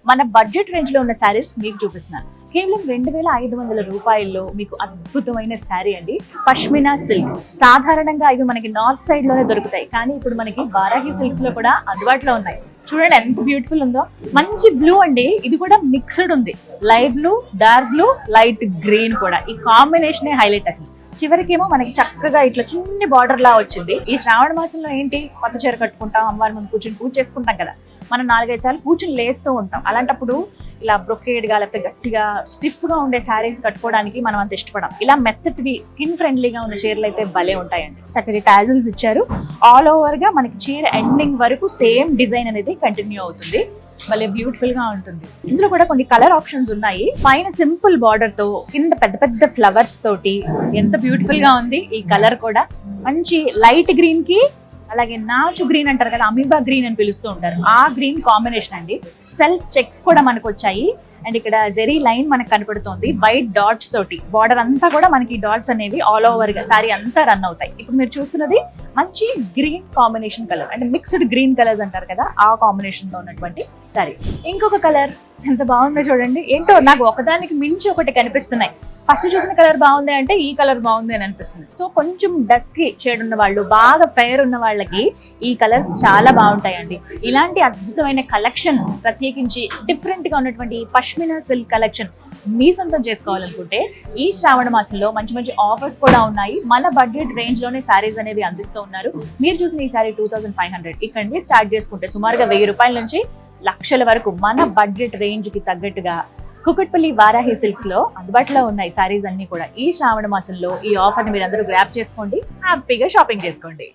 మన budget range లో ఉన్న శారీస్ మీకు చూపిస్తున్నాను. కేవలం 2,500 రూపాయల్లో మీకు అద్భుతమైన శారీ అండి. పష్మినా సిల్క్. సాధారణంగా ఇవి మనకి నార్త్ సైడ్ లోనే దొరుకుతాయి, కానీ ఇప్పుడు మనకి వారాహి సిల్క్స్ లో కూడా అందుబాటులో ఉన్నాయి. చూడండి ఎంత బ్యూటిఫుల్ ఉందో. మంచి బ్లూ అండి, ఇది కూడా మిక్స్డ్ ఉంది. Light blue, dark blue, light green కూడా. ఈ కాంబినేషనే హైలైట్ అసలు. చివరికేమో మనకి చక్కగా ఇట్లా చిన్ని బార్డర్ లా వచ్చింది. ఈ శ్రావణ మాసంలో ఏంటి, కొత్త చీర కట్టుకుంటాం, అమ్మవారి ముందు కూర్చొని పూజ చేసుకుంటాం కదా, మనం 4-5 సార్లు కూర్చొని లేస్తూ ఉంటాం. అలాంటప్పుడు ఇలా బ్రొకేడ్ గా లేకపోతే గట్టిగా స్టిఫ్ గా ఉండే శారీస్ కట్టుకోవడానికి మనం అంత ఇష్టపడం. ఇలా మెత్తటివి స్కిన్ ఫ్రెండ్లీగా ఉన్న చీరలు అయితే భలే ఉంటాయండి. చక్కటి టాజిల్స్ ఇచ్చారు. ఆల్ ఓవర్ గా మనకి చీర ఎండింగ్ వరకు సేమ్ డిజైన్ అనేది కంటిన్యూ అవుతుంది. భలే బ్యూటిఫుల్ గా ఉంటుంది. ఇందులో కూడా కొన్ని కలర్ ఆప్షన్స్ ఉన్నాయి. పైన సింపుల్ బార్డర్ తో, కింద పెద్ద పెద్ద ఫ్లవర్స్ తోటి ఎంత బ్యూటిఫుల్ గా ఉంది. ఈ కలర్ కూడా మంచి లైట్ గ్రీన్ కి, అలాగే నాచు గ్రీన్ అంటారు కదా, అమీబా గ్రీన్ అని పిలుస్తూ ఉంటారు, ఆ గ్రీన్ కాంబినేషన్ అండి. సెల్ఫ్ చెక్స్ కూడా మనకు వచ్చాయి. అండ్ ఇక్కడ జెరీ లైన్ మనకు కనపడుతుంది వైట్ డాట్స్ తోటి. బార్డర్ అంతా కూడా మనకి డాట్స్ అనేవి ఆల్ ఓవర్ గా సారీ అంతా రన్ అవుతాయి. ఇప్పుడు మీరు చూస్తున్నది మంచి గ్రీన్ కాంబినేషన్ కలర్, అంటే మిక్స్డ్ గ్రీన్ కలర్స్ అంటారు కదా, ఆ కాంబినేషన్ తో ఉన్నటువంటి సారీ. ఇంకొక కలర్ ఎంత బాగుందో చూడండి. ఏంటో నాకు ఒకదానికి మించి ఒకటి కనిపిస్తున్నాయి. ఫస్ట్ చూసిన కలర్ బాగుంది అంటే ఈ కలర్ బాగుంది అని అనిపిస్తుంది. సో కొంచెం డస్కీ షేడ్ ఉన్న వాళ్ళు, బాగా ఫెయిర్ ఉన్న వాళ్ళకి ఈ కలర్స్ చాలా బాగుంటాయండి. ఇలాంటి అద్భుతమైన కలెక్షన్, ప్రత్యేకించి డిఫరెంట్ గా ఉన్నటువంటి పష్మినా సిల్క్ కలెక్షన్ మీ సొంతం చేసుకోవాలనుకుంటే ఈ శ్రావణ మాసంలో మంచి మంచి ఆఫర్స్ కూడా ఉన్నాయి. మన బడ్జెట్ రేంజ్ లోనే శారీస్ అనేవి అందిస్తూ ఉన్నారు. మీరు చూసిన ఈ శారీ 2500 ఇక్కడ నుంచి స్టార్ట్ చేసుకుంటే సుమారుగా 1000 రూపాయల నుంచి లక్షల వరకు మన బడ్జెట్ రేంజ్ కి తగ్గట్టుగా కుకట్పల్లి వారాహి సిల్క్స్ లో అందుబాటులో ఉన్నాయి సారీస్ అన్ని కూడా. ఈ శ్రావణ మాసంలో ఈ ఆఫర్ ని మీరు అందరూ గ్రాప్ చేసుకోండి, హ్యాపీగా షాపింగ్ చేసుకోండి.